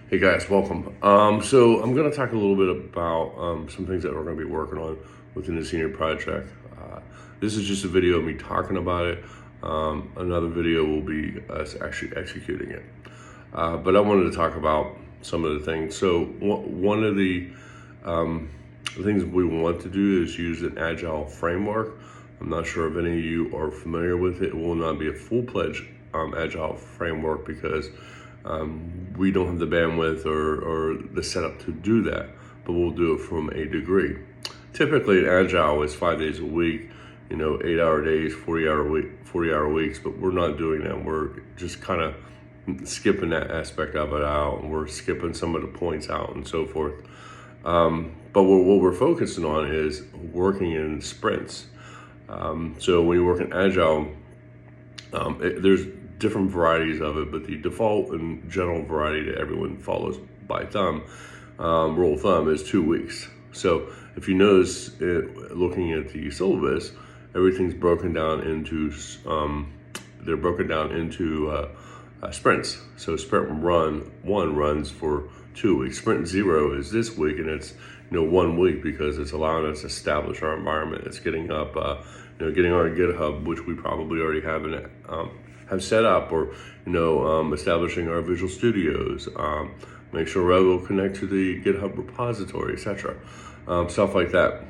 Hey guys, welcome. So I'm going to talk a little bit about some things that we're going to be working on within the senior project. This is just a video of me talking about it. Another video will be us actually executing it. But I wanted to talk about some of the things. So one of the things we want to do is use an agile framework. I'm not sure if any of you are familiar with it. It will not be a full-fledged agile framework because we don't have the bandwidth or the setup to do that, but we'll do it from a degree. Typically, an agile is 5 days a week, 8-hour days, 40-hour weeks, but we're not doing that. We're just kind of skipping that aspect of it out, and we're skipping some of the points out and so forth. But what we're focusing on is working in sprints. So when you work in agile, there's different varieties of it, but the default and general variety that everyone follows by rule of thumb is 2 weeks. So if you notice, looking at the syllabus, everything's broken down into sprints. So sprint one runs for 2 weeks. Sprint 0 is this week, and it's 1 week because it's allowing us to establish our environment. It's getting up, getting our GitHub, which we probably already have set up, or establishing our Visual Studios. Make sure Red will connect to the GitHub repository, etc. Stuff like that.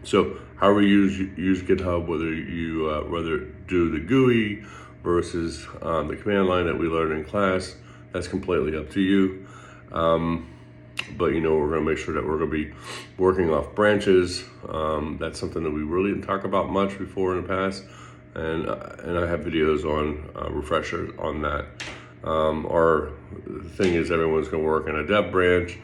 So how we use GitHub, whether you do the GUI versus the command line that we learned in class, that's completely up to you. But we're going to make sure that we're going to be working off branches. That's something that we really didn't talk about much before in the past, and I have videos on refreshers on that. Our thing is everyone's going to work in a dev branch,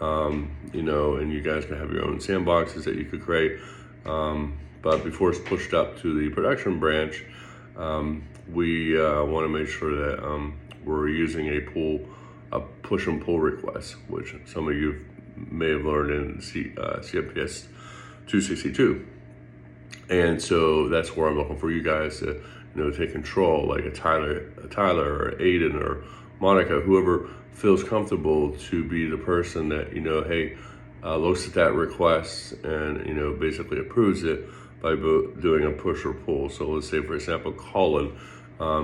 and you guys can have your own sandboxes that you could create. But before it's pushed up to the production branch, we want to make sure that we're using a push and pull request, which some of you may have learned in CMPS 262. And so that's where I'm looking for you guys to, take control, like a Tyler or Aiden or Monica, whoever feels comfortable to be the person that, looks at that request and, basically approves it by doing a push or pull. So let's say, for example, Colin,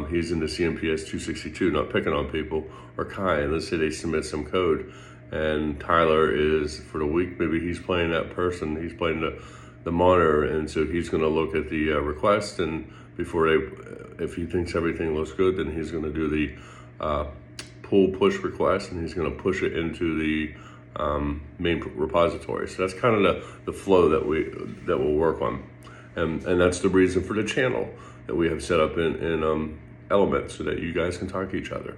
he's in the CMPS 262, not picking on people, or Kai, and let's say they submit some code, and Tyler is, for the week, maybe he's playing that person, he's playing the monitor, and so he's going to look at the request, and if he thinks everything looks good, then he's going to do the pull push request, and he's going to push it into the main repository. So that's kind of the flow that we'll work on, and that's the reason for the channel that we have set up in Element, so that you guys can talk to each other.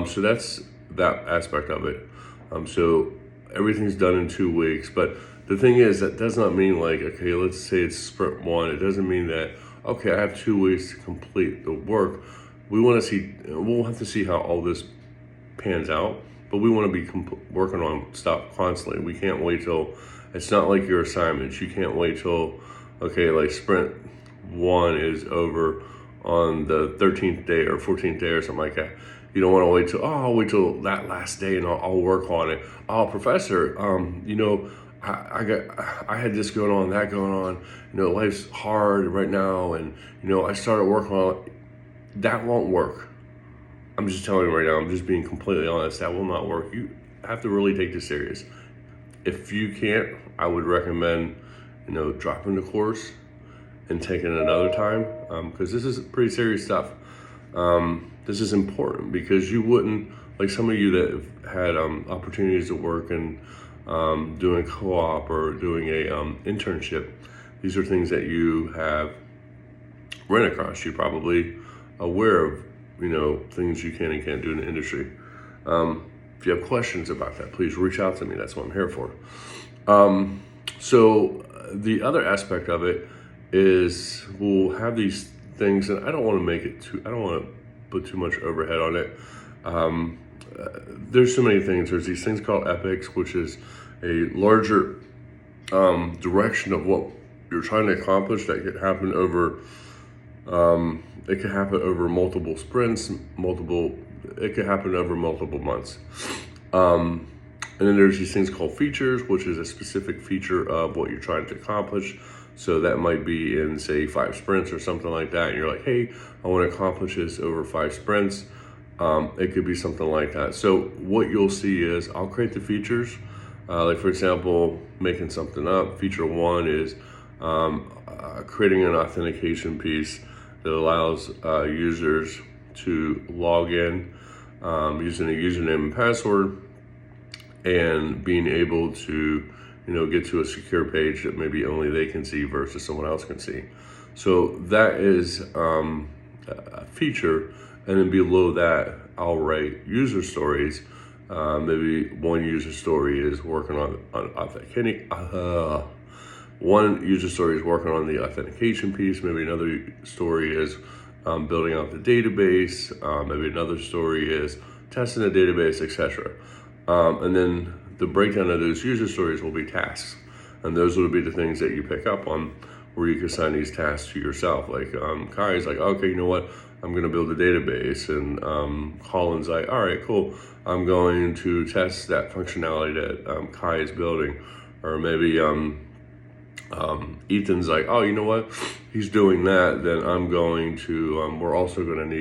So that's that aspect of it. So everything's done in 2 weeks, but the thing is, that does not mean like, okay, let's say it's sprint 1. It doesn't mean that, okay, I have 2 weeks to complete the work. We'll have to see how all this pans out, but we want to be working on stuff constantly. We can't wait till, it's not like your assignments. You can't wait till, okay, like sprint 1 is over on the 13th day or 14th day or something like that. You don't want to wait till, I'll wait till that last day and I'll work on it. Oh, professor, I had this going on, that going on. Life's hard right now, and I started working on it. That won't work. I'm just telling you right now. I'm just being completely honest. That will not work. You have to really take this serious. If you can't, I would recommend, dropping the course and taking it another time, because this is pretty serious stuff. This is important because you wouldn't, like some of you that have had opportunities to work and doing co-op or doing a internship. These are things that you have run across. You're probably aware of, things you can and can't do in the industry. If you have questions about that, please reach out to me. That's what I'm here for. So the other aspect of it is we'll have these things, and I don't want to put too much overhead on it. There's so many things. There's these things called epics, which is a larger direction of what you're trying to accomplish that could happen over It could happen over multiple sprints, it could happen over multiple months. And then there's these things called features, which is a specific feature of what you're trying to accomplish. So that might be in, say, 5 sprints or something like that. And you're like, hey, I want to accomplish this over 5 sprints. It could be something like that. So what you'll see is I'll create the features. Like, for example, making something up. Feature 1 is creating an authentication piece that allows users to log in using a username and password, and being able to, get to a secure page that maybe only they can see versus someone else can see. So that is a feature. And then below that, I'll write user stories. Maybe one user story is working on authenticating. One user story is working on the authentication piece. Maybe another story is building out the database. Maybe another story is testing the database, etc. And then the breakdown of those user stories will be tasks. And those will be the things that you pick up on, where you can assign these tasks to yourself. Like Kai's like, okay, you know what? I'm going to build a database. And Colin's like, all right, cool. I'm going to test that functionality that Kai is building. Or maybe Ethan's like, oh, you know what? He's doing that. Then I'm going to, we're also going to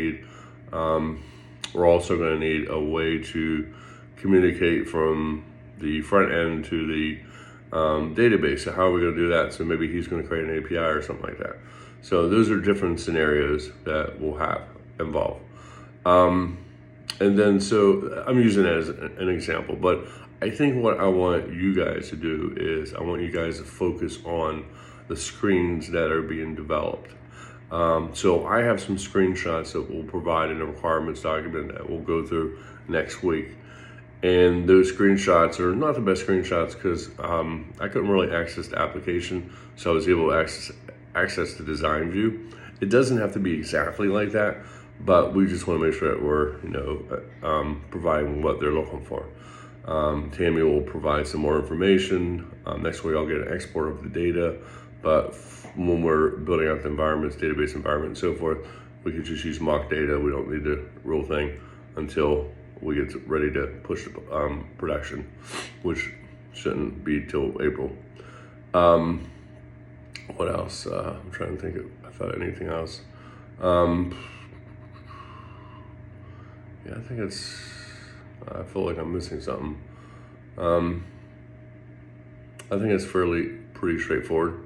need a way to communicate from the front end to the database. So how are we going to do that? So maybe he's going to create an API or something like that. So those are different scenarios that we'll have involved. And then, so I'm using that as an example, but I think what I want you guys to do is I want you guys to focus on the screens that are being developed. So I have some screenshots that we'll provide in a requirements document that we'll go through next week. And those screenshots are not the best screenshots because I couldn't really access the application, so I was able to access the design view. It doesn't have to be exactly like that, but we just want to make sure that we're, providing what they're looking for. Tammy will provide some more information. Next week I'll get an export of the data, but when we're building out the environments, database environment and so forth, we could just use mock data. We don't need the real thing until we get ready to push the production, which shouldn't be till April. What else? I'm trying to think if I thought anything else. Yeah, I think I feel like I'm missing something. I think it's pretty straightforward.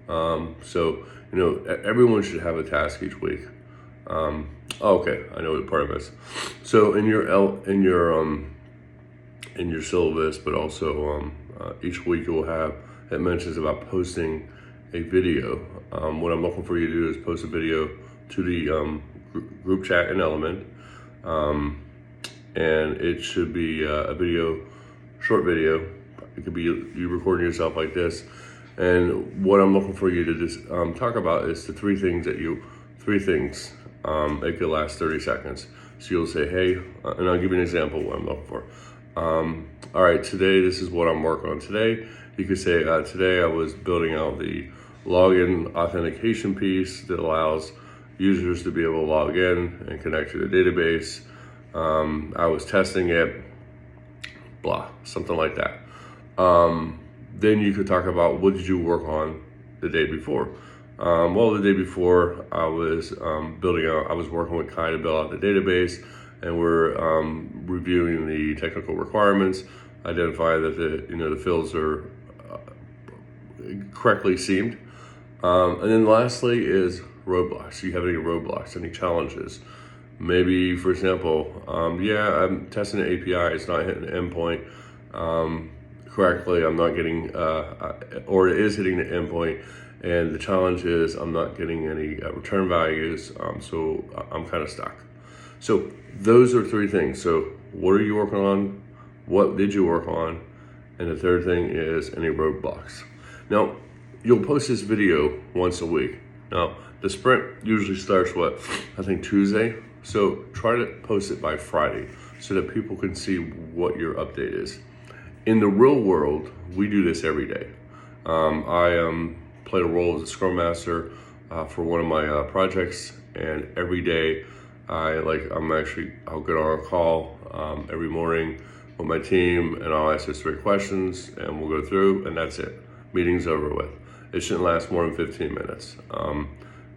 So, everyone should have a task each week. Okay, I know what part of it is. So in your syllabus, but also each week you will have, it mentions about posting a video. What I'm looking for you to do is post a video to the group chat in Element, and it should be a video, short video. It could be you recording yourself like this. And what I'm looking for you to just talk about is the three things. It could last 30 seconds. So you'll say, hey, and I'll give you an example of what I'm looking for. All right, today, this is what I'm working on today. You could say, today I was building out the login authentication piece that allows users to be able to log in and connect to the database. I was testing it, blah, something like that. Then you could talk about what did you work on the day before. Well, the day before I was I was working with Kai to build out the database, and we're reviewing the technical requirements, identify that the fields are correctly seamed. And then lastly is roadblocks. Do you have any roadblocks, any challenges? Maybe, for example, I'm testing an API, it's not hitting the endpoint correctly, I'm not getting, or it is hitting the endpoint, and the challenge is I'm not getting any return values, so I'm kind of stuck. So those are three things. So what are you working on? What did you work on? And the third thing is any roadblocks. Now, you'll post this video once a week. Now, the sprint usually starts, Tuesday? So try to post it by Friday so that people can see what your update is. In the real world, we do this every day. I played a role as a Scrum Master for one of my projects, and every day I'll get on a call every morning with my team, and I'll ask those 3 questions, and we'll go through, and that's it. Meeting's over with. It shouldn't last more than 15 minutes, and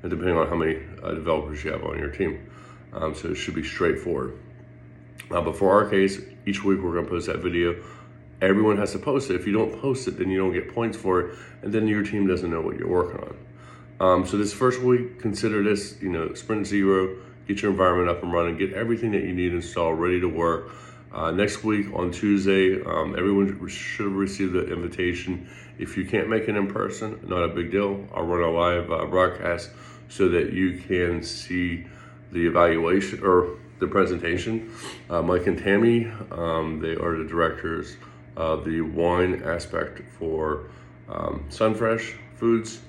depending on how many developers you have on your team. So it should be straightforward. But for our case, each week we're going to post that video. Everyone has to post it. If you don't post it, then you don't get points for it, and then your team doesn't know what you're working on. So this first week, consider this, sprint 0, get your environment up and running, get everything that you need installed, ready to work. Next week on Tuesday, everyone should have received the invitation. If you can't make it in person, not a big deal. I'll run a live broadcast so that you can see the evaluation or the presentation. Mike and Tammy, they are the directors of the wine aspect for Sunfresh Foods,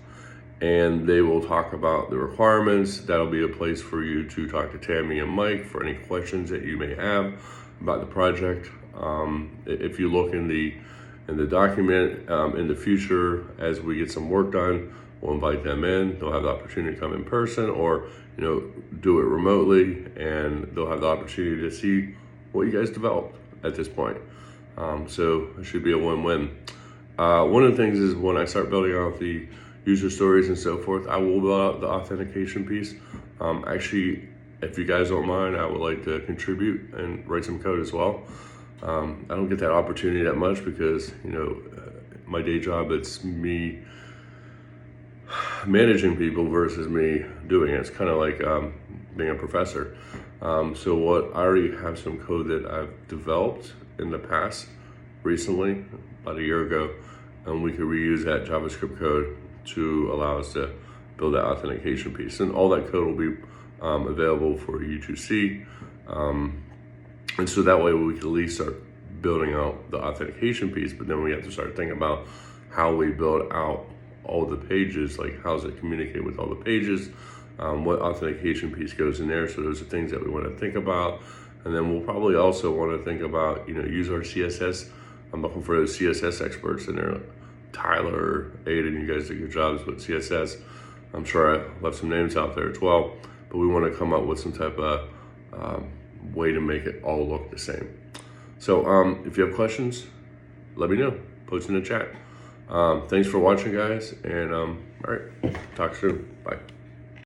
and they will talk about the requirements. That'll be a place for you to talk to Tammy and Mike for any questions that you may have about the project. If you look in the document, in the future, as we get some work done, we'll invite them in. They'll have the opportunity to come in person, or do it remotely, and they'll have the opportunity to see what you guys developed at this point. So it should be a win-win. One of the things is when I start building out the user stories and so forth, I will build out the authentication piece. Actually, if you guys don't mind, I would like to contribute and write some code as well. I don't get that opportunity that much because, my day job, it's me managing people versus me doing it. It's kind of like being a professor. So I already have some code that I've developed in the past, recently, about a year ago, and we could reuse that JavaScript code to allow us to build that authentication piece. And all that code will be available for you to see. And so that way we can at least start building out the authentication piece, but then we have to start thinking about how we build out all the pages, like how does it communicate with all the pages, what authentication piece goes in there. So those are things that we want to think about. And then we'll probably also want to think about, use our CSS. I'm looking for those CSS experts in there. Tyler, Aiden, you guys did good jobs with CSS. I'm sure I left some names out there as well, but we want to come up with some type of way to make it all look the same. So if you have questions, let me know. Post in the chat. Thanks for watching, guys, and all right, talk soon. Bye.